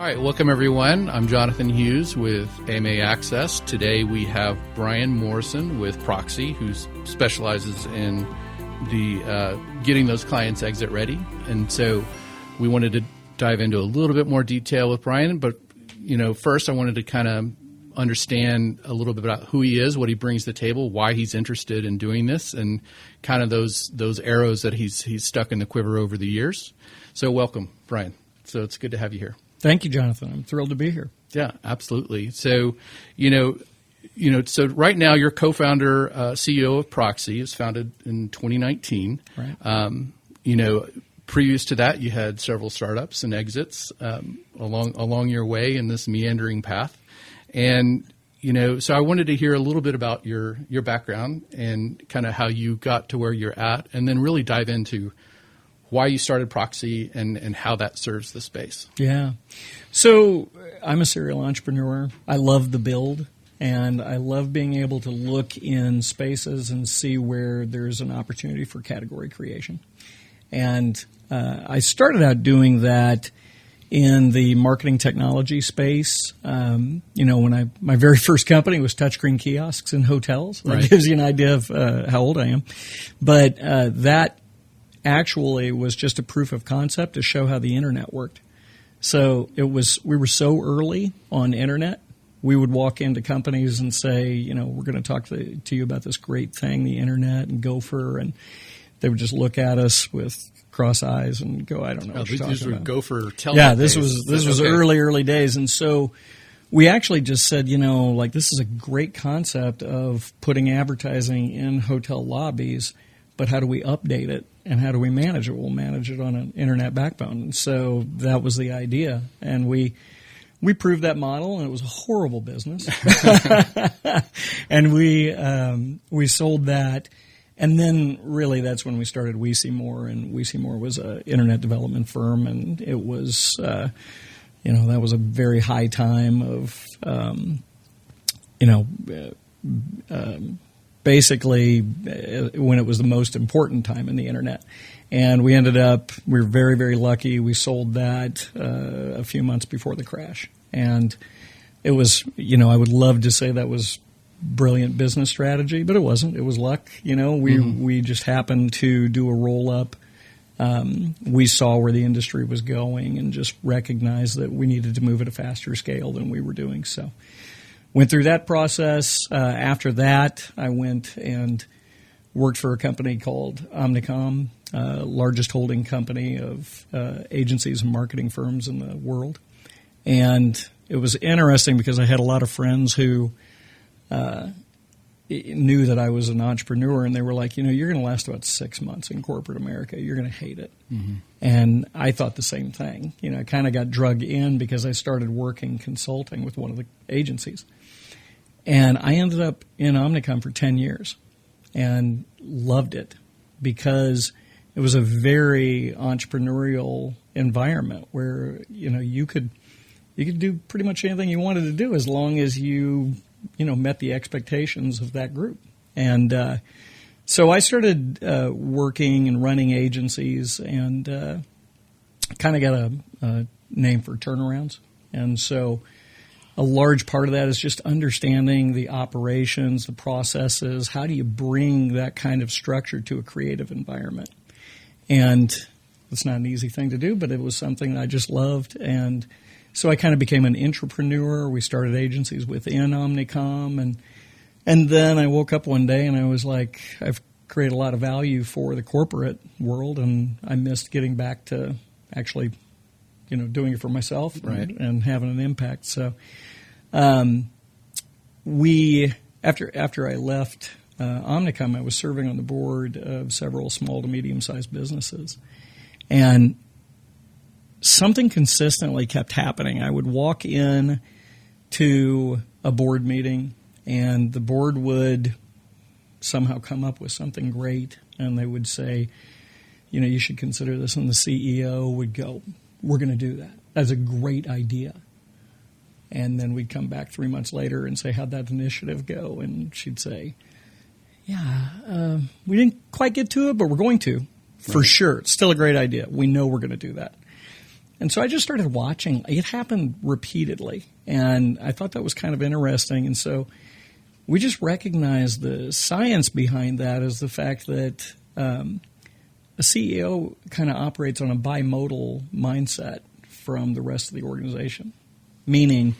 All right, welcome everyone. I'm Jonathan Hughes with AMA Access. Today we have Bryon Morrison with Proxxy, who specializes in the getting those clients exit ready. And so we wanted to dive into a little bit more detail with Bryon, but first I wanted to kind of understand a little bit about who he is, what he brings to the table, why he's interested in doing this, and kind of those arrows that he's stuck in the quiver over the years. So welcome, Bryon. So it's good to have you here. Thank you, Jonathan. I'm thrilled to be here. Yeah, absolutely. So, so right now you're co-founder, CEO of Proxxy. It was founded in 2019. Right. Previous to that, you had several startups and exits along your way in this meandering path. And, so I wanted to hear a little bit about your background and kind of how you got to where you're at, and then really dive into why you started Proxxy and how that serves the space. Yeah. So I'm a serial entrepreneur. I love the build, and I love being able to look in spaces and see where there's an opportunity for category creation. And I started out doing that in the marketing technology space. When my very first company was touchscreen kiosks in hotels. That gives you an idea of how old I am. But that actually was just a proof of concept to show how the internet worked. So we were so early on internet. We would walk into companies and say, we're going to talk to you about this great thing, the internet and Gopher, and they would just look at us with cross eyes and go, I don't know what you're talking about. These were Gopher telnet Yeah, days. this was early days. And so we actually just said, this is a great concept of putting advertising in hotel lobbies, but how do we update it and how do we manage it? We'll manage it on an internet backbone. And so that was the idea. And we proved that model, and it was a horrible business. And we sold that. And then really that's when we started We See More, and We See More was an internet development firm, and it was, that was a very high time of, basically when it was the most important time in the internet. And we were very, very lucky. We sold that a few months before the crash. And it was, I would love to say that was brilliant business strategy, but it wasn't. It was luck. We just happened to do a roll-up. We saw where the industry was going and just recognized that we needed to move at a faster scale than we were doing. So went through that process. After that, I went and worked for a company called Omnicom, largest holding company of agencies and marketing firms in the world. And it was interesting because I had a lot of friends who knew that I was an entrepreneur, and they were like, you're going to last about 6 months in corporate America. You're going to hate it. Mm-hmm. And I thought the same thing. I kind of got drug in because I started working consulting with one of the agencies. And I ended up in Omnicom for 10 years and loved it because it was a very entrepreneurial environment where, you could do pretty much anything you wanted to do as long as you met the expectations of that group. And so I started working and running agencies and kind of got a name for turnarounds. And so a large part of that is just understanding the operations, the processes. How do you bring that kind of structure to a creative environment? And it's not an easy thing to do, but it was something that I just loved. And so I kind of became an intrapreneur. We started agencies within Omnicom. And then I woke up one day and I was like, I've created a lot of value for the corporate world, and I missed getting back to actually doing it for myself and having an impact. So after I left Omnicom, I was serving on the board of several small to medium-sized businesses. And something consistently kept happening. I would walk in to a board meeting, and the board would somehow come up with something great, and they would say, you should consider this, and the CEO would go, we're going to do that. That's a great idea. And then we'd come back 3 months later and say, how'd that initiative go? And she'd say, we didn't quite get to it, but we're going to. For sure. It's still a great idea. We know we're going to do that. And so I just started watching. It happened repeatedly, and I thought that was kind of interesting. And so we just recognized the science behind that is the fact that a CEO kind of operates on a bimodal mindset from the rest of the organization, meaning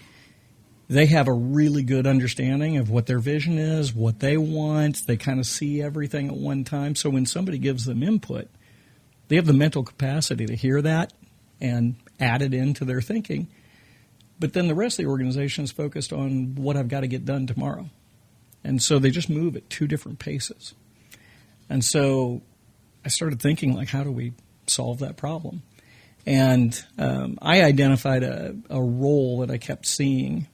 they have a really good understanding of what their vision is, what they want. They kind of see everything at one time. So when somebody gives them input, they have the mental capacity to hear that and add it into their thinking. But then the rest of the organization is focused on what I've got to get done tomorrow. And so they just move at two different paces. And so I started thinking, like, how do we solve that problem? And I identified a role that I kept seeing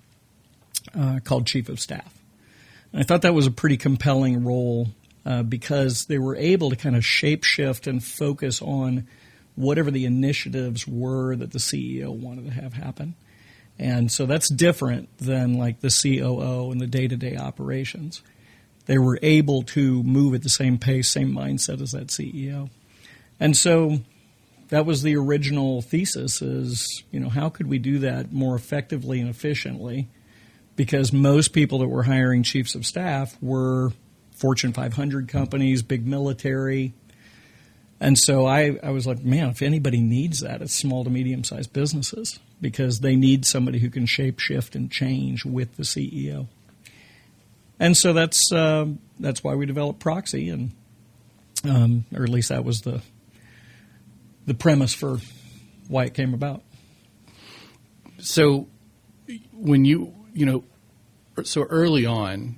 called Chief of Staff. And I thought that was a pretty compelling role because they were able to kind of shape-shift and focus on whatever the initiatives were that the CEO wanted to have happen. And so that's different than like the COO and the day-to-day operations. They were able to move at the same pace, same mindset as that CEO. And so that was the original thesis is, how could we do that more effectively and efficiently? Because most people that were hiring chiefs of staff were Fortune 500 companies, big military. And so I was like, man, if anybody needs that, it's small to medium-sized businesses because they need somebody who can shape, shift, and change with the CEO. And so that's why we developed Proxxy, and or at least that was the premise for why it came about. So when so early on,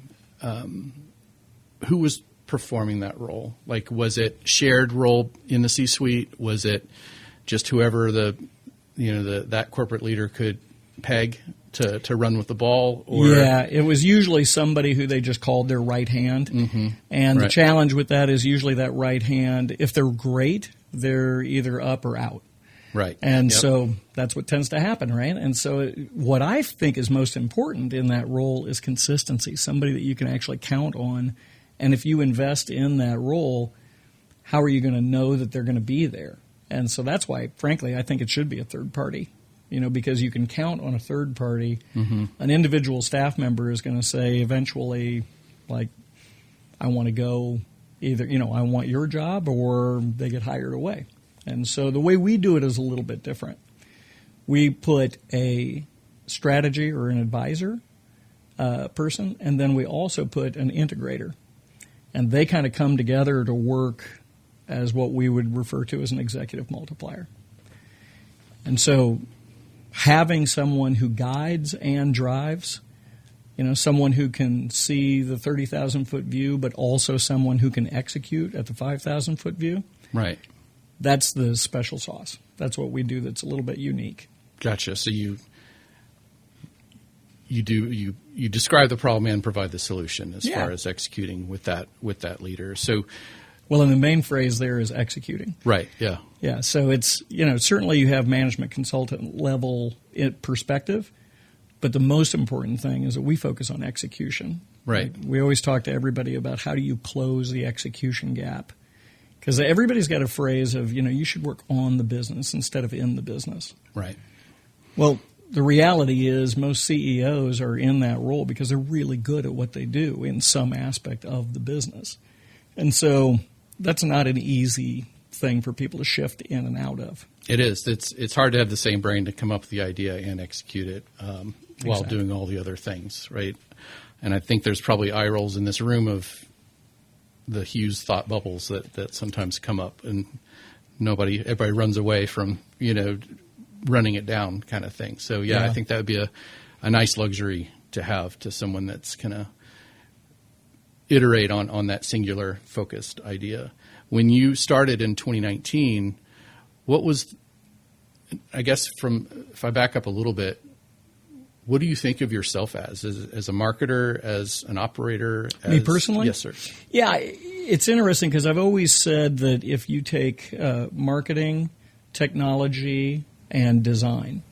who was performing that role? Like, was it shared role in the C-suite? Was it just whoever that corporate leader could peg to run with the ball? Or? Yeah, it was usually somebody who they just called their right hand. Mm-hmm. And the challenge with that is usually that right hand, if they're great, they're either up or out. Right. And so that's what tends to happen, right? And so what I think is most important in that role is consistency, somebody that you can actually count on. And if you invest in that role, how are you going to know that they're going to be there? And so that's why, frankly, I think it should be a third party, because you can count on a third party. Mm-hmm. An individual staff member is going to say eventually, like, I want to go either, I want your job, or they get hired away. And so the way we do it is a little bit different. We put a strategy or an advisor person, and then we also put an integrator. And they kind of come together to work as what we would refer to as an executive multiplier. And so having someone who guides and drives, someone who can see the 30,000-foot view, but also someone who can execute at the 5,000-foot view. Right. That's the special sauce. That's what we do that's a little bit unique. Gotcha. So you describe the problem and provide the solution as far as executing with that leader. So, well, and the main phrase there is executing. Right. Yeah. Yeah. So it's certainly you have management consultant level perspective, but the most important thing is that we focus on execution. Right. We always talk to everybody about how do you close the execution gap, because everybody's got a phrase of you should work on the business instead of in the business. Right. Well, the reality is most CEOs are in that role because they're really good at what they do in some aspect of the business. And so that's not an easy thing for people to shift in and out of. It is. It's hard to have the same brain to come up with the idea and execute it while doing all the other things, right? And I think there's probably eye rolls in this room of the Hughes thought bubbles that sometimes come up, and everybody runs away from, running it down kind of thing. So, I think that would be a nice luxury to have to someone that's going to iterate on that singular focused idea. When you started in 2019, what was, I guess if I back up a little bit, what do you think of yourself as a marketer, as an operator? Me personally? Yes, sir. Yeah, it's interesting because I've always said that if you take marketing, technology, and design,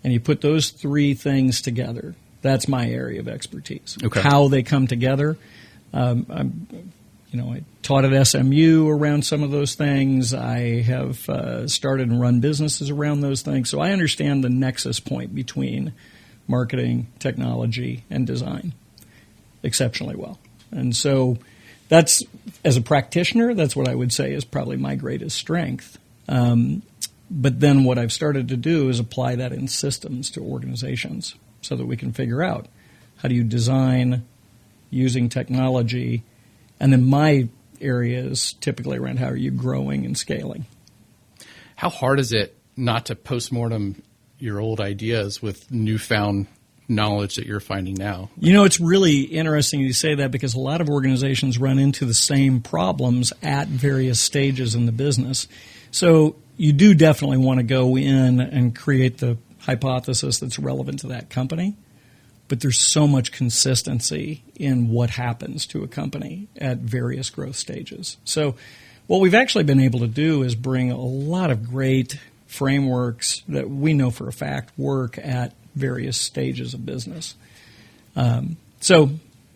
and you put those three things together, that's my area of expertise. Okay. How they come together. I'm I taught at SMU around some of those things. I have started and run businesses around those things. So I understand the nexus point between marketing, technology, and design exceptionally well. And so that's, as a practitioner, that's what I would say is probably my greatest strength. But then what I've started to do is apply that in systems to organizations so that we can figure out how do you design using technology. And then my area is typically around how are you growing and scaling. How hard is it not to postmortem your old ideas with newfound knowledge that you're finding now? It's really interesting you say that because a lot of organizations run into the same problems at various stages in the business. So you do definitely want to go in and create the hypothesis that's relevant to that company. But there's so much consistency in what happens to a company at various growth stages. So what we've actually been able to do is bring a lot of great frameworks that we know for a fact work at various stages of business. So,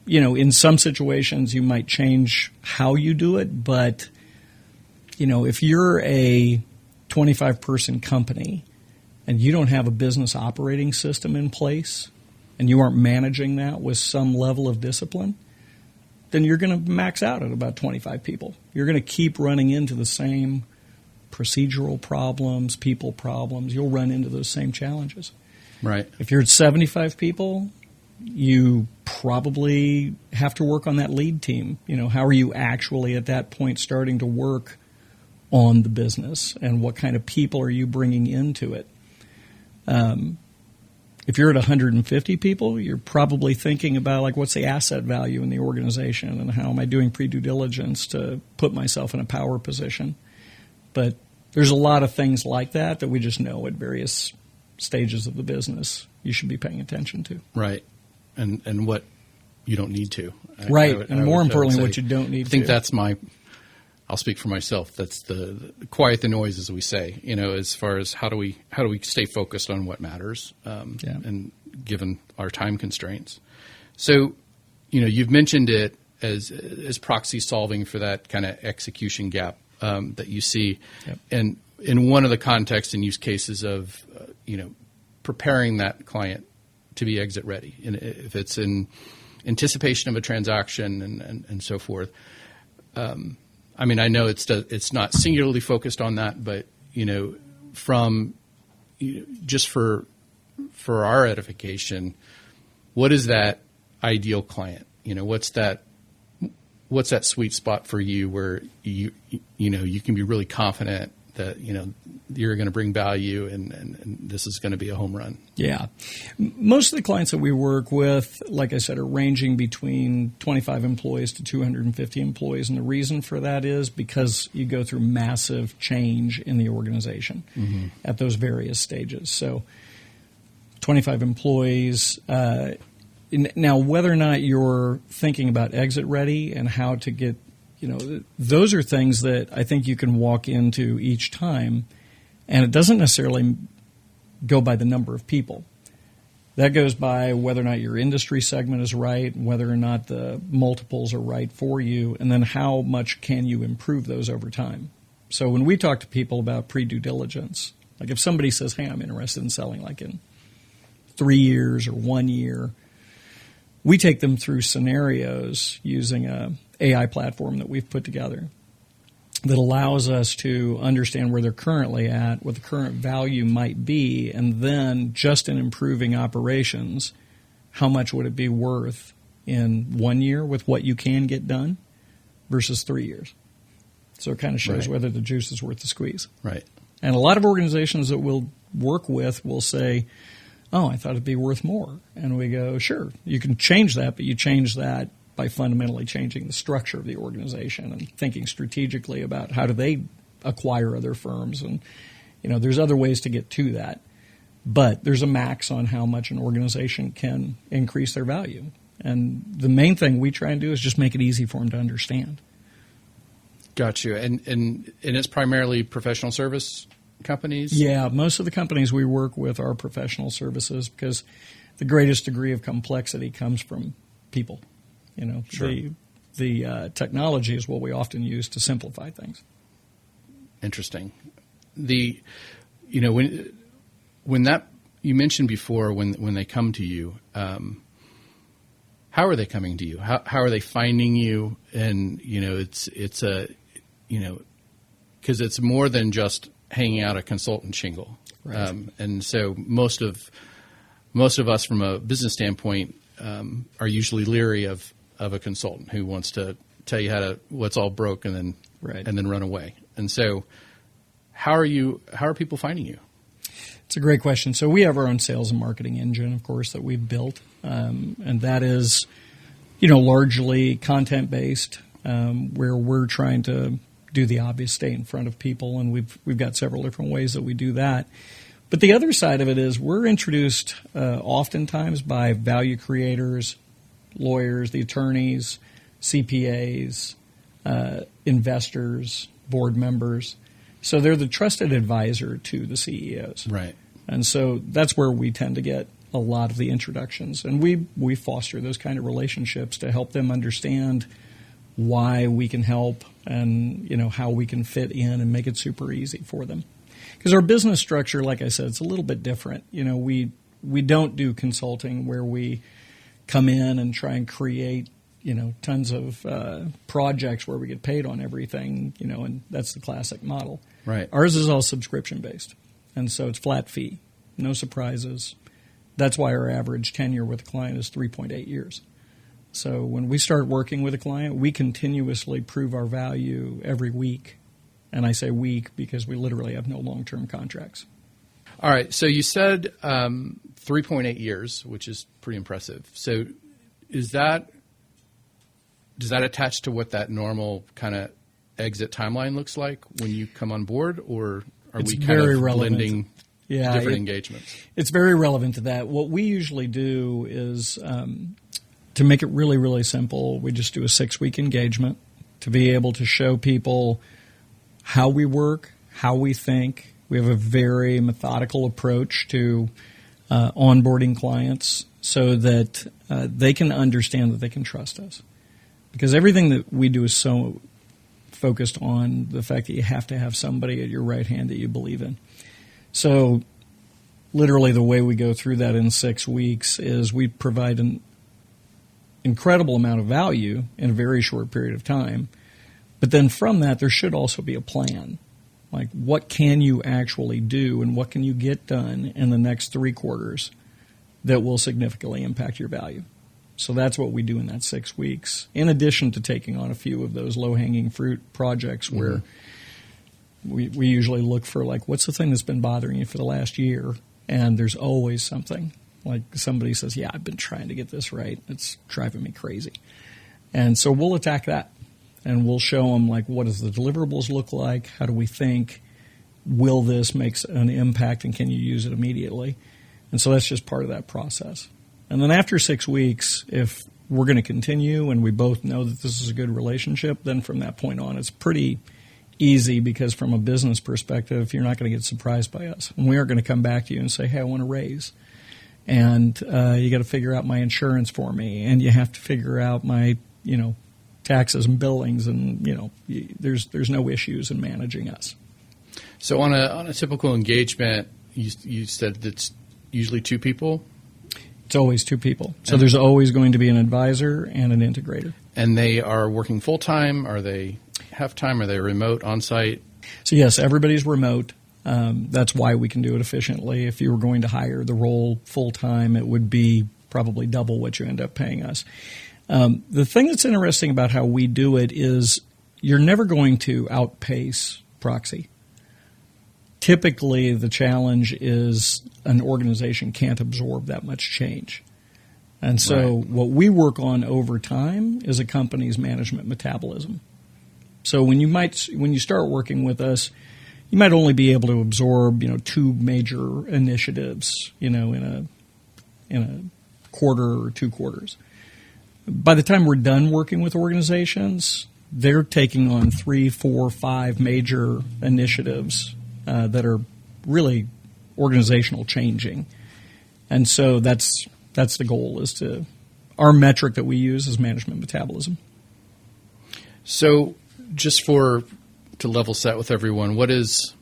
in some situations you might change how you do it, but, if you're a 25-person company and you don't have a business operating system in place and you aren't managing that with some level of discipline, then you're going to max out at about 25 people. You're going to keep running into the same procedural problems, people problems. You'll run into those same challenges. Right. If you're at 75 people, you probably have to work on that lead team. How are you actually at that point starting to work on the business, and what kind of people are you bringing into it? If you're at 150 people, you're probably thinking about what's the asset value in the organization and how am I doing pre-due diligence to put myself in a power position. But there's a lot of things like that we just know at various stages of the business you should be paying attention to. Right. And what you don't need to. Right. And more importantly, what you don't need to. I think that's I'll speak for myself. That's the quiet the noise, as we say, as far as how do we stay focused on what matters, and given our time constraints. So, you've mentioned it as Proxxy solving for that kind of execution gap that you see. Yep. And in one of the contexts and use cases of, preparing that client to be exit ready, and if it's in anticipation of a transaction and so forth. I know it's not singularly focused on that, but just for our edification, what is that ideal client? What's that sweet spot for you where you can be really confident that you're going to bring value and this is going to be a home run? Yeah. Most of the clients that we work with, like I said, are ranging between 25 employees to 250 employees. And the reason for that is because you go through massive change in the organization at those various stages. So 25 employees. Now, whether or not you're thinking about exit ready and how to get those are things that I think you can walk into each time, and it doesn't necessarily go by the number of people. That goes by whether or not your industry segment is right, whether or not the multiples are right for you, and then how much can you improve those over time. So when we talk to people about pre-due diligence, like if somebody says, hey, I'm interested in selling in 3 years or 1 year, we take them through scenarios using a AI platform that we've put together that allows us to understand where they're currently at, what the current value might be, and then just in improving operations, how much would it be worth in 1 year with what you can get done versus 3 years. So it kind of shows whether the juice is worth the squeeze. Right. And a lot of organizations that we'll work with will say, oh, I thought it'd be worth more. And we go, sure, you can change that, but you change that by fundamentally changing the structure of the organization and thinking strategically about how do they acquire other firms. And, there's other ways to get to that. But there's a max on how much an organization can increase their value. And the main thing we try and do is just make it easy for them to understand. Got you. And it's primarily professional service companies? Yeah, most of the companies we work with are professional services because the greatest degree of complexity comes from people. Sure. the technology is what we often use to simplify things. Interesting. When that you mentioned before when they come to you, how are they coming to you? How are they finding you? And it's because it's more than just hanging out a consultant shingle. Right. And so most of us from a business standpoint are usually leery of a consultant who wants to tell you what's all broke and then run away. And so how are people finding you? It's a great question. So we have our own sales and marketing engine, of course, that we've built, and that is, largely content-based, where we're trying to do the obvious, stay in front of people, and we've got several different ways that we do that. But the other side of it is we're introduced oftentimes by value creators, lawyers, the attorneys, CPAs, investors, board members. So they're the trusted advisor to the CEOs. Right. And so that's where we tend to get a lot of the introductions. And we foster those kind of relationships to help them understand why we can help and, how we can fit in and make it super easy for them. Because our business structure, like I said, it's a little bit different. We don't do consulting where we come in and try and create tons of projects where we get paid on everything, and that's the classic model. Right. Ours is all subscription-based, and so it's flat fee, no surprises. That's why our average tenure with a client is 3.8 years. So when we start working with a client, we continuously prove our value every week. And I say week because we literally have no long-term contracts. All right. So you said 3.8 years, which is pretty impressive. So does that attach to what that normal kind of exit timeline looks like when you come on board, or are we kind of blending different engagements? It's very relevant to that. What we usually do is to make it really, really simple, we just do a 6-week engagement to be able to show people how we work, how we think. We have a very methodical approach to onboarding clients so that they can understand that they can trust us. Because everything that we do is so focused on the fact that you have to have somebody at your right hand that you believe in. So literally the way we go through that in 6 weeks is we provide an incredible amount of value in a very short period of time. But then from that, there should also be a plan. Like, what can you actually do and what can you get done in the next 3 quarters that will significantly impact your value? So that's what we do in that 6 weeks, in addition to taking on a few of those low-hanging fruit projects where we usually look for, like, what's the thing that's been bothering you for the last year? And there's always something. Like somebody says, yeah, I've been trying to get this right. It's driving me crazy. And so we'll attack that. And we'll show them, like, what does the deliverables look like? How do we think? Will this make an impact, and can you use it immediately? And so that's just part of that process. And then after 6 weeks, if we're going to continue and we both know that this is a good relationship, then from that point on, it's pretty easy because from a business perspective, you're not going to get surprised by us. And we aren't going to come back to you and say, hey, I want a raise. And you got to figure out my insurance for me, and you have to figure out my, taxes and billings, and there's no issues in managing us. So on a typical engagement, you said that's usually 2 people. It's always 2 people. So there's always going to be an advisor and an integrator. And they are working full time? Are they half time? Are they remote, on site? So yes, everybody's remote. That's why we can do it efficiently. If you were going to hire the role full time, it would be probably double what you end up paying us. The thing that's interesting about how we do it is you're never going to outpace Proxxy. Typically, the challenge is an organization can't absorb that much change. And so what we work on over time is a company's management metabolism. So when you start working with us, you might only be able to absorb, 2 major initiatives, in a quarter or 2 quarters. By the time we're done working with organizations, they're taking on 3, 4, 5 major initiatives that are really organizational changing. And so that's the goal, our metric that we use is management metabolism. So just to level set with everyone, what's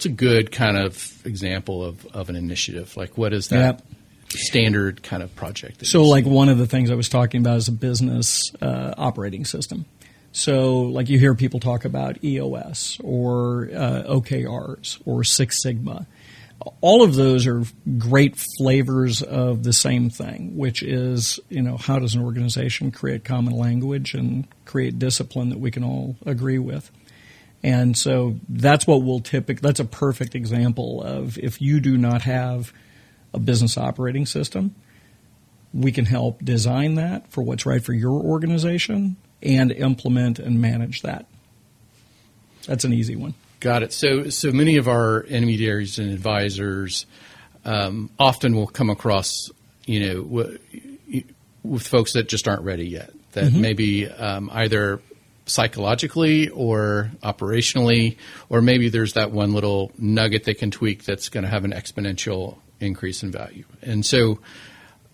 a good kind of example of an initiative? Like, what is that standard kind of project? So like one of the things I was talking about is a business operating system. So like you hear people talk about EOS or OKRs or Six Sigma. All of those are great flavors of the same thing, which is, how does an organization create common language and create discipline that we can all agree with? And so that's what that's a perfect example of if you do not have a business operating system, we can help design that for what's right for your organization and implement and manage that. That's an easy one. Got it. So many of our intermediaries and advisors often will come across, with folks that just aren't ready yet, that maybe either psychologically or operationally, or maybe there's that one little nugget they can tweak that's going to have an exponential increase in value. And so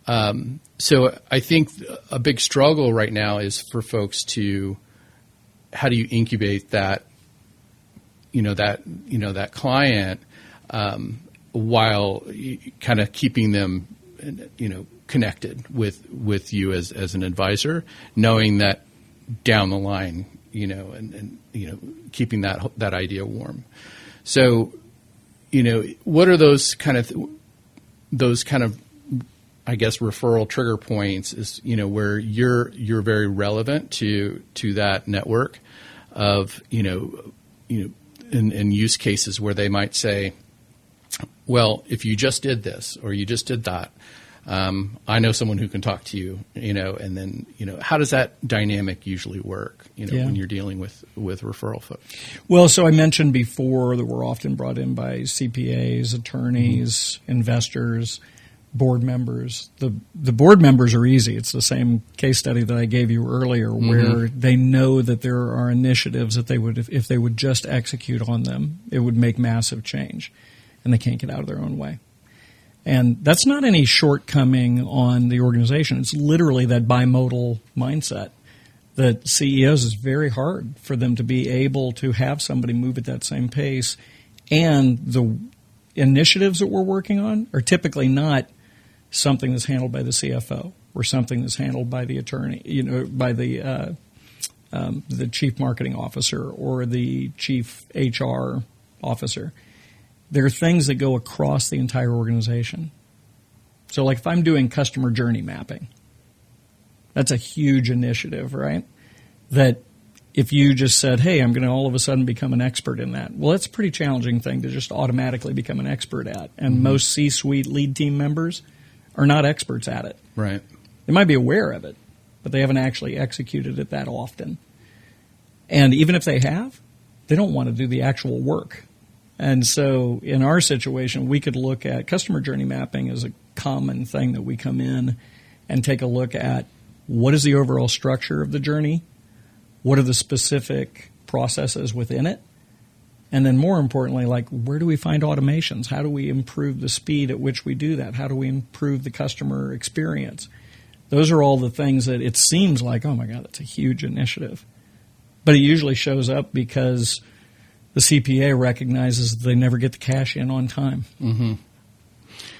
I think a big struggle right now is for folks how do you incubate that client while kind of keeping them, connected with you as an advisor, knowing that down the line, and keeping that idea warm. So, what are those kind of I guess referral trigger points is where you're very relevant to that network of in use cases where they might say, well, if you just did this or you just did that, I know someone who can talk to you, and then, how does that dynamic usually work, when you're dealing with referral folks? Well, so I mentioned before that we're often brought in by CPAs, attorneys, investors, board members. The board members are easy. It's the same case study that I gave you earlier where they know that there are initiatives that they would, if they would just execute on them, it would make massive change, and they can't get out of their own way. And that's not any shortcoming on the organization. It's literally that bimodal mindset that CEOs is very hard for them to be able to have somebody move at that same pace. And the initiatives that we're working on are typically not something that's handled by the CFO or something that's handled by the attorney, by the chief marketing officer or the chief HR officer. There are things that go across the entire organization. So like if I'm doing customer journey mapping, that's a huge initiative, right? That if you just said, hey, I'm going to all of a sudden become an expert in that, well, that's a pretty challenging thing to just automatically become an expert at. And most C-suite lead team members are not experts at it. Right. They might be aware of it, but they haven't actually executed it that often. And even if they have, they don't want to do the actual work. And so in our situation, we could look at customer journey mapping as a common thing that we come in and take a look at what is the overall structure of the journey, what are the specific processes within it, and then more importantly, like where do we find automations? How do we improve the speed at which we do that? How do we improve the customer experience? Those are all the things that it seems like, oh my God, that's a huge initiative. But it usually shows up because the CPA recognizes that they never get the cash in on time. Mm-hmm.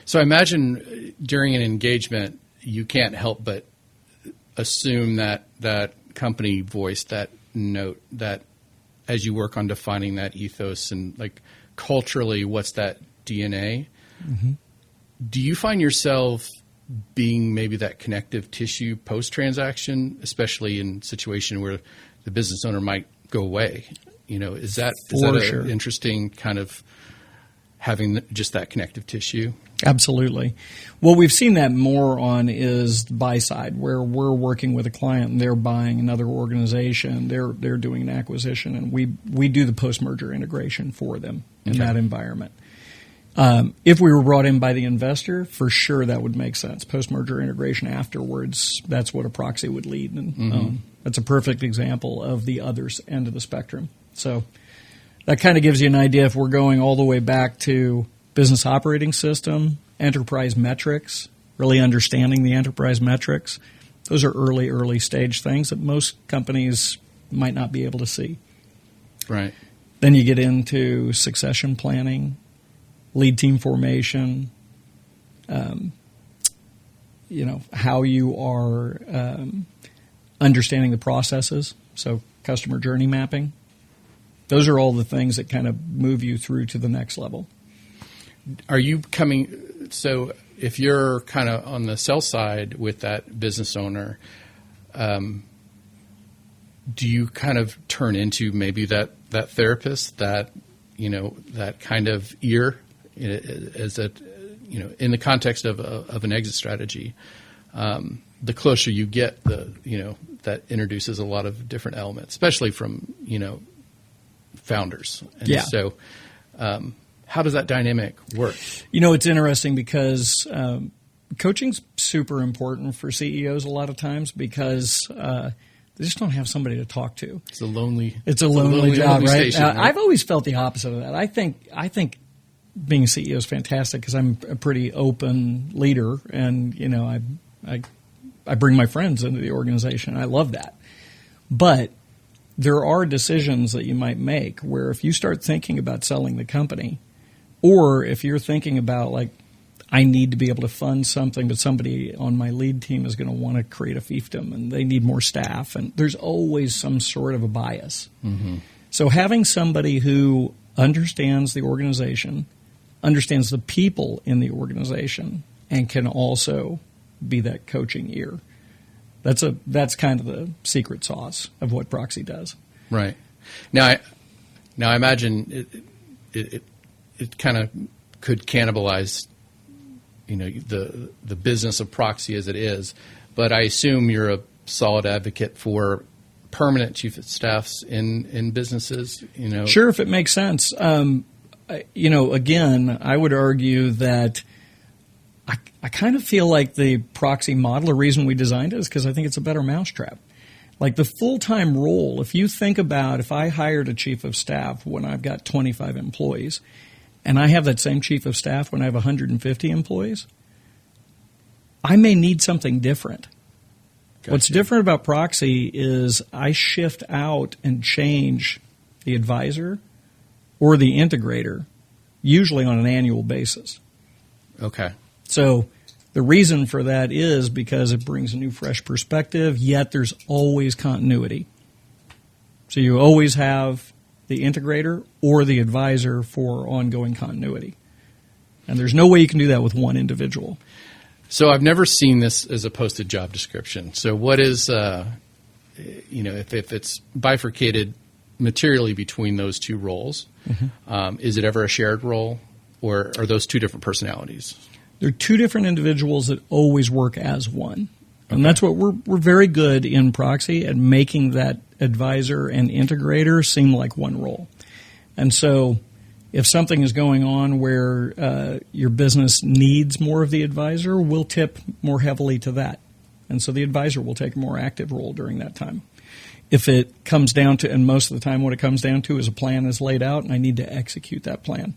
So I imagine during an engagement, you can't help but assume that company voice, that note, that as you work on defining that ethos and like culturally, what's that DNA? Mm-hmm. Do you find yourself being maybe that connective tissue post-transaction, especially in a situation where the business owner might go away? Is that an interesting kind of having just that connective tissue? Absolutely. What we've seen that more on is the buy side, where we're working with a client and they're buying another organization. They're doing an acquisition, and we do the post-merger integration for them in that environment. If we were brought in by the investor, for sure that would make sense. Post-merger integration afterwards, that's what a Proxxy would lead. And that's a perfect example of the other end of the spectrum. So that kind of gives you an idea if we're going all the way back to business operating system, enterprise metrics, really understanding the enterprise metrics, Those are early stage things that most companies might not be able to see. Right. Then you get into succession planning, lead team formation, how you are understanding the processes, so customer journey mapping. Those are all the things that kind of move you through to the next level. Are you coming, so if you're kind of on the sell side with that business owner, do you kind of turn into maybe that therapist, that kind of ear, as a, in the context of an exit strategy? The closer you get, that introduces a lot of different elements, especially from founders. And so, how does that dynamic work? It's interesting because coaching's super important for CEOs a lot of times because they just don't have somebody to talk to. It's a lonely job, right? Station, right? I've always felt the opposite of that. I think being a CEO is fantastic because I'm a pretty open leader, and I bring my friends into the organization. I love that. But there are decisions that you might make where if you start thinking about selling the company, or if you're thinking about, like, I need to be able to fund something, but somebody on my lead team is going to want to create a fiefdom and they need more staff, and there's always some sort of a bias. Mm-hmm. So having somebody who understands the organization, understands the people in the organization, and can also be that coaching ear, that's kind of the secret sauce of what Proxxy does. Right. Now I imagine it kind of could cannibalize, the business of Proxxy as it is, but I assume you're a solid advocate for permanent chief of staffs in businesses. Sure, if it makes sense. Again, I would argue that I kind of feel like the Proxxy model, the reason we designed it is because I think it's a better mousetrap. Like the full-time role, if you think about if I hired a chief of staff when I've got 25 employees, and I have that same chief of staff when I have 150 employees, I may need something different. Gotcha. What's different about Proxxy is I shift out and change the advisor or the integrator, usually on an annual basis. Okay. So the reason for that is because it brings a new, fresh perspective, yet there's always continuity. So you always have the integrator or the advisor for ongoing continuity. And there's no way you can do that with one individual. So I've never seen this as a posted job description. So what is, if it's bifurcated materially between those two roles, mm-hmm. Is it ever a shared role, or are those two different personalities? They're two different individuals that always work as one. And that's what we're very good in Proxxy at making that advisor and integrator seem like one role. And so if something is going on where your business needs more of the advisor, we'll tip more heavily to that. And so the advisor will take a more active role during that time. If it comes down to, and most of the time what it comes down to is a plan is laid out and I need to execute that plan,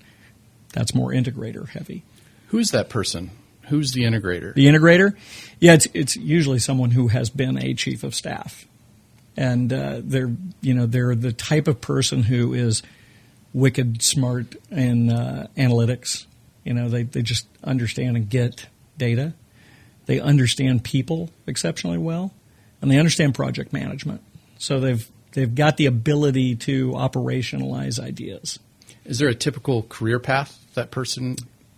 that's more integrator heavy. Who's that person? Who's the integrator? The integrator? Yeah, it's usually someone who has been a chief of staff. And they're the type of person who is wicked smart in analytics. They just understand and get data. They understand people exceptionally well, and they understand project management. So they've got the ability to operationalize ideas. Is there a typical career path that person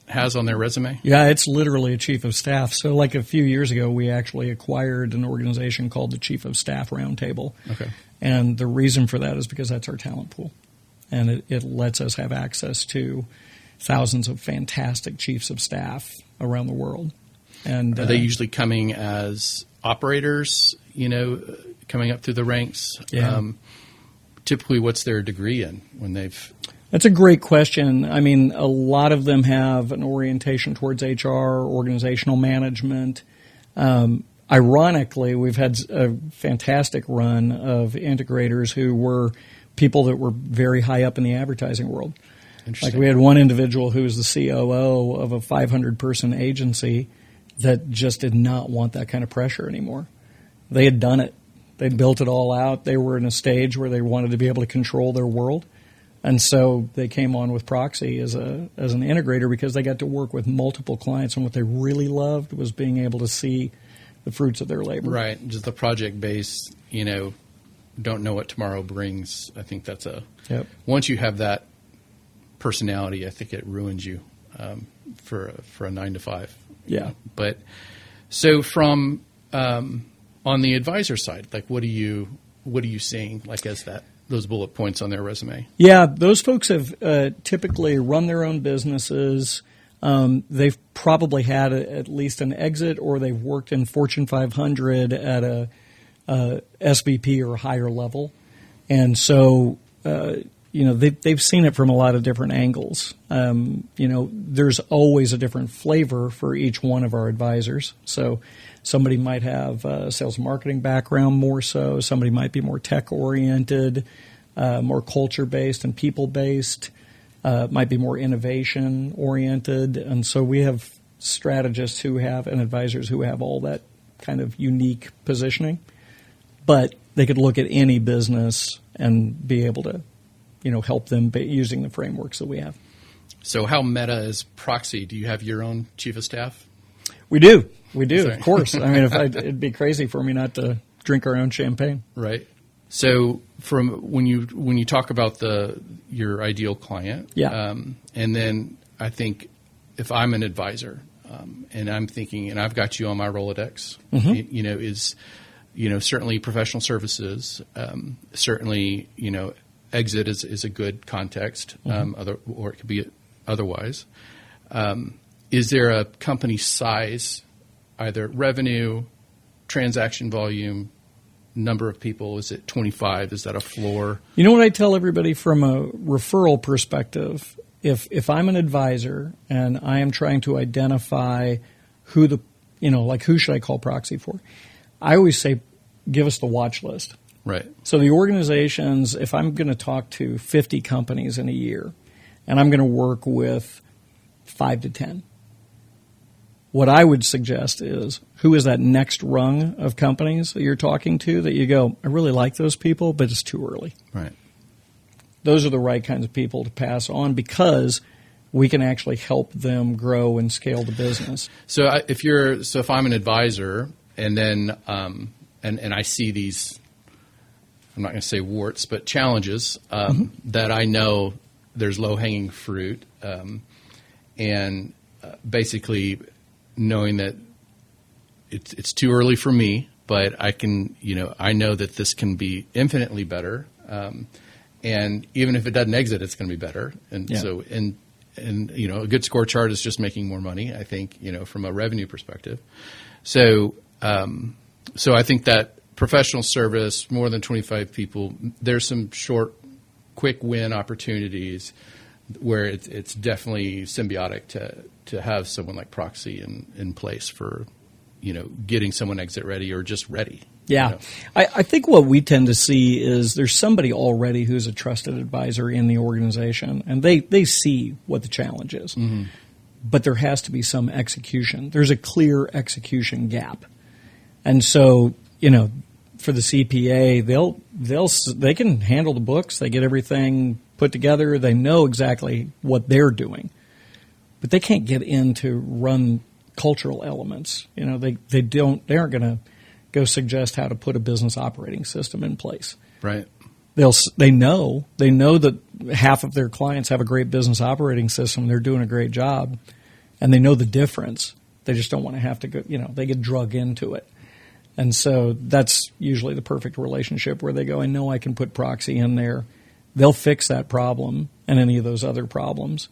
has on their resume? Yeah, it's literally a chief of staff. So like a few years ago, we actually acquired an organization called the Chief of Staff Roundtable. Okay. And the reason for that is because that's our talent pool. And it lets us have access to thousands of fantastic chiefs of staff around the world. And are they usually coming as operators, coming up through the ranks? Yeah. Typically, what's their degree in when they've... That's a great question. I mean, a lot of them have an orientation towards HR, organizational management. Ironically, we've had a fantastic run of integrators who were people that were very high up in the advertising world. Like we had one individual who was the COO of a 500-person agency that just did not want that kind of pressure anymore. They had done it. They'd built it all out. They were in a stage where they wanted to be able to control their world. And so they came on with Proxxy as an integrator because they got to work with multiple clients, and what they really loved was being able to see the fruits of their labor. Right. Just the project base, don't know what tomorrow brings. I think that's once you have that personality, I think it ruins you for a 9 to 5. Yeah. But so from on the advisor side, like what are you seeing like as those bullet points on their resume? Yeah, those folks have typically run their own businesses. They've probably had at least an exit, or they've worked in Fortune 500 at a SVP or higher level, and so they've seen it from a lot of different angles. There's always a different flavor for each one of our advisors. So somebody might have a sales and marketing background more so. Somebody might be more tech-oriented, more culture-based and people-based, might be more innovation-oriented. And so we have strategists and advisors who have all that kind of unique positioning. But they could look at any business and be able to help them using the frameworks that we have. So how meta is Proxxy? Do you have your own chief of staff? We do, of course. I mean, it'd be crazy for me not to drink our own champagne. Right. So from when you talk about your ideal client, and then I think if I'm an advisor and I'm thinking, and I've got you on my Rolodex, is certainly professional services, certainly exit is a good context, or it could be otherwise. Is there a company size, either revenue, transaction volume, number of people? Is it 25? Is that a floor? You know what I tell everybody from a referral perspective? If I'm an advisor and I am trying to identify who who should I call Proxxy for, I always say, give us the watch list. Right. So the organizations, if I'm going to talk to 50 companies in a year, and I'm going to work with 5 to 10, what I would suggest is, who is that next rung of companies that you're talking to that you go, I really like those people, but it's too early. Right. Those are the right kinds of people to pass on because we can actually help them grow and scale the business. So if I'm an advisor and then and I see these, I'm not going to say warts, but challenges that I know there's low-hanging fruit, and basically knowing that it's too early for me, but I can, I know that this can be infinitely better, and even if it doesn't exit, it's going to be better. And so, and a good scorecard is just making more money, I think, from a revenue perspective. So, so I think that professional service, more than 25 people, there's some short, quick win opportunities where it's definitely symbiotic to have someone like Proxxy in place for, getting someone exit ready or just ready. Yeah. I think what we tend to see is there's somebody already who's a trusted advisor in the organization, and they see what the challenge is. Mm-hmm. But there has to be some execution. There's a clear execution gap. And so, for the CPA, they can handle the books. They get everything put together. They know exactly what they're doing, but they can't get in to run cultural elements. They aren't going to go suggest how to put a business operating system in place. Right. They know that half of their clients have a great business operating system. They're doing a great job, and they know the difference. They just don't want to have to go. They get drug into it. And so that's usually the perfect relationship where they go, I know I can put Proxxy in there. They'll fix that problem and any of those other problems.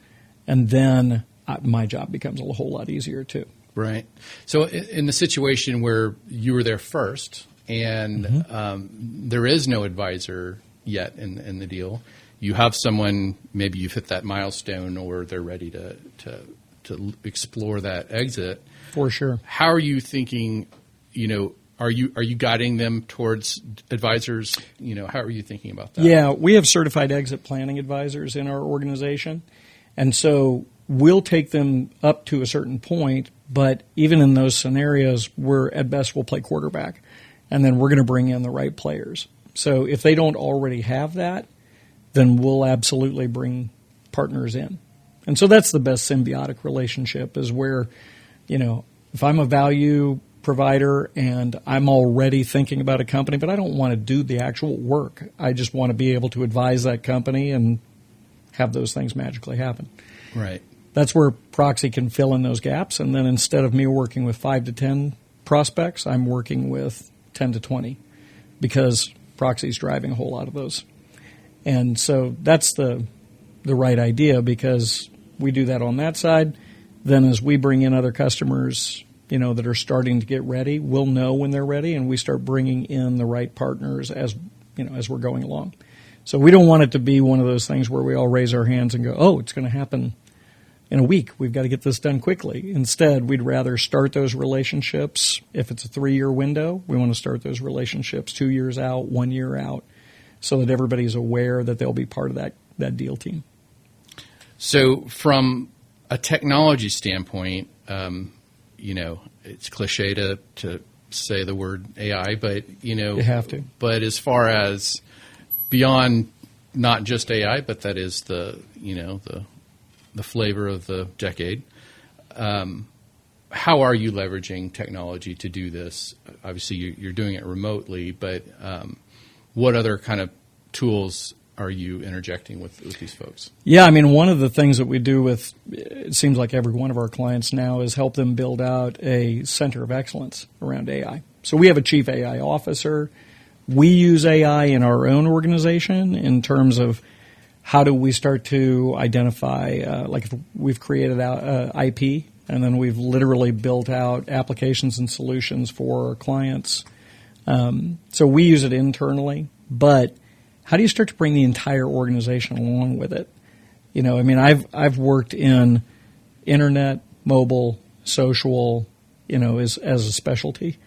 And then my job becomes a whole lot easier too. Right. So in the situation where you were there first and there is no advisor yet in the deal, you have someone, maybe you've hit that milestone or they're ready to explore that exit. For sure. How are you thinking, are you guiding them towards advisors? How are you thinking about that? Yeah, we have certified exit planning advisors in our organization. And so we'll take them up to a certain point, but even in those scenarios, at best we'll play quarterback. and then we're going to bring in the right players. So if they don't already have that, then we'll absolutely bring partners in. And so that's the best symbiotic relationship, is where, if I'm a value provider and I'm already thinking about a company, but I don't want to do the actual work. I just want to be able to advise that company and have those things magically happen. Right. That's where Proxxy can fill in those gaps. And then instead of me working with 5 to 10 prospects, I'm working with 10 to 20 because Proxy's driving a whole lot of those. And so that's the right idea, because we do that on that side. Then as we bring in other customers, that are starting to get ready, we'll know when they're ready, and we start bringing in the right partners as we're going along. So we don't want it to be one of those things where we all raise our hands and go, oh, it's going to happen in a week. We've got to get this done quickly. Instead, we'd rather start those relationships. If it's a 3-year window, we want to start those relationships 2 years out, 1 year out, so that everybody's aware that they'll be part of that deal team. So from a technology standpoint, it's cliche to say the word AI, but, You have to. But as far as beyond not just AI, but that is the flavor of the decade, how are you leveraging technology to do this? Obviously, you're doing it remotely, but what other kind of tools are you interjecting with these folks? Yeah, one of the things that we do with, it seems like every one of our clients now, is help them build out a center of excellence around AI. So we have a chief AI officer. We use AI in our own organization in terms of how do we start to identify, like if we've created IP, and then we've literally built out applications and solutions for our clients. So we use it internally, but how do you start to bring the entire organization along with it? I've worked in internet, mobile, social, as a specialty.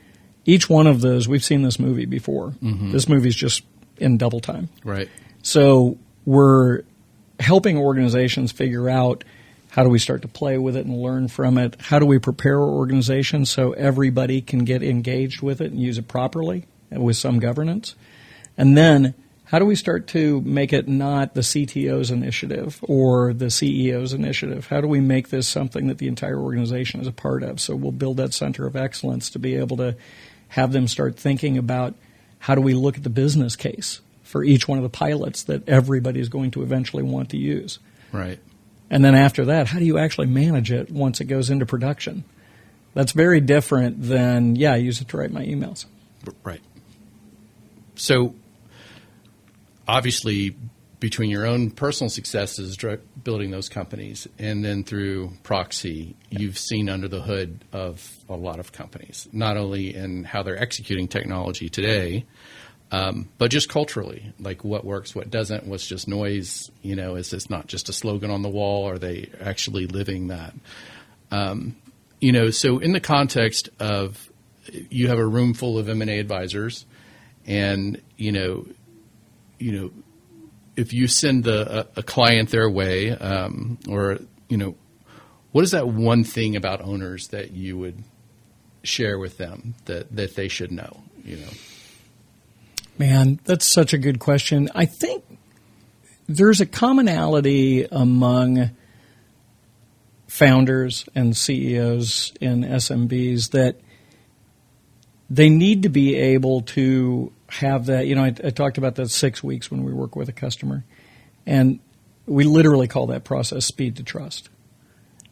Each one of those, we've seen this movie before. Mm-hmm. This movie's just in double time. Right. So we're helping organizations figure out, how do we start to play with it and learn from it? How do we prepare our organization so everybody can get engaged with it and use it properly and with some governance? And then how do we start to make it not the CTO's initiative or the CEO's initiative? How do we make this something that the entire organization is a part of? So we'll build that center of excellence to be able to have them start thinking about, how do we look at the business case for each one of the pilots that everybody is going to eventually want to use? Right. And then after that, how do you actually manage it once it goes into production? That's very different than, I use it to write my emails. Right. So obviously, between your own personal successes building those companies and then through Proxxy, you've seen under the hood of a lot of companies, not only in how they're executing technology today, but just culturally, like what works, what doesn't, what's just noise, is this not just a slogan on the wall? Are they actually living that? So in the context of, you have a room full of M&A advisors, and, if you send a client their way, what is that one thing about owners that you would share with them that they should know? Man, that's such a good question. I think there's a commonality among founders and CEOs in SMBs that they need to be able to have that. I talked about that 6 weeks when we work with a customer, and we literally call that process speed to trust.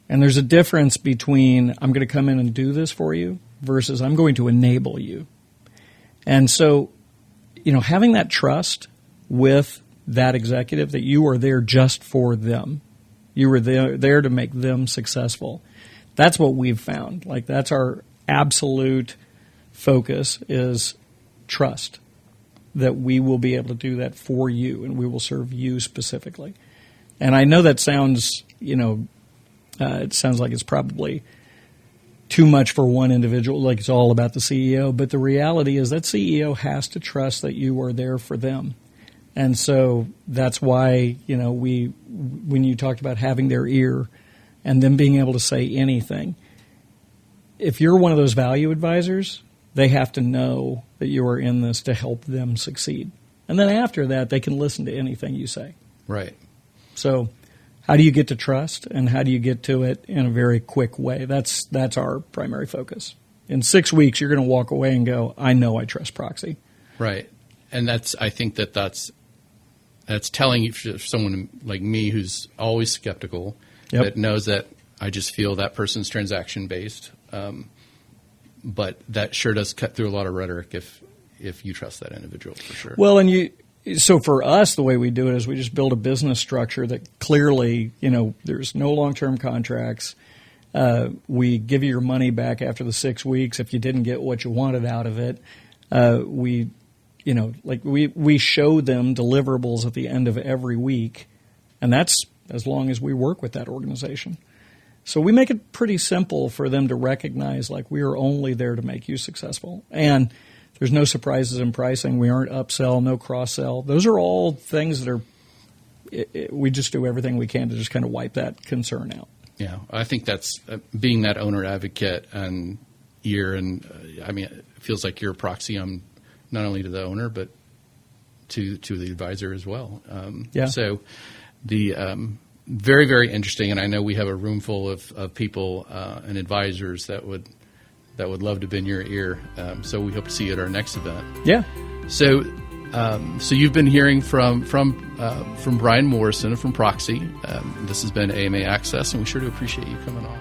And there's a difference between, I'm going to come in and do this for you versus I'm going to enable you. And so, having that trust with that executive that you are there just for them, you were there to make them successful. That's what we've found. Like, that's our absolute focus, is trust, that we will be able to do that for you and we will serve you specifically. And I know that sounds, it sounds like it's probably too much for one individual, like it's all about the CEO. But the reality is that CEO has to trust that you are there for them. And so that's why, when you talked about having their ear and them being able to say anything, if you're one of those value advisors, they have to know that you are in this to help them succeed. And then after that, they can listen to anything you say. Right. So how do you get to trust, and how do you get to it in a very quick way? That's our primary focus. In 6 weeks, you're going to walk away and go, I know I trust Proxxy. Right. And I think that's telling you, for someone like me who's always skeptical, Yep. that knows that I just feel that person's transaction-based. But that sure does cut through a lot of rhetoric if you trust that individual, for sure. Well, so for us, the way we do it is we just build a business structure that clearly, there's no long-term contracts. We give you your money back after the 6 weeks if you didn't get what you wanted out of it. We show them deliverables at the end of every week, and that's as long as we work with that organization. So we make it pretty simple for them to recognize, like, we are only there to make you successful. And there's no surprises in pricing. We aren't upsell, no cross-sell. Those are all things that we just do everything we can to just kind of wipe that concern out. Yeah, I think that's being that owner advocate and ear, and it feels like you're a proxy not only to the owner but to the advisor as well. Yeah. So the very, very interesting, and I know we have a room full of people and advisors that would love to bend your ear. So we hope to see you at our next event. Yeah. So you've been hearing from Bryon Morrison from Proxxy. This has been AMA Access, and we sure do appreciate you coming on.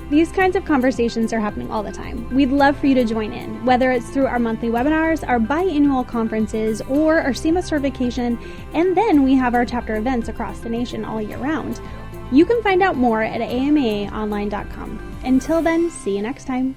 These kinds of conversations are happening all the time. We'd love for you to join in, whether it's through our monthly webinars, our biannual conferences, or our SEMA certification, and then we have our chapter events across the nation all year round. You can find out more at amaonline.com. Until then, see you next time.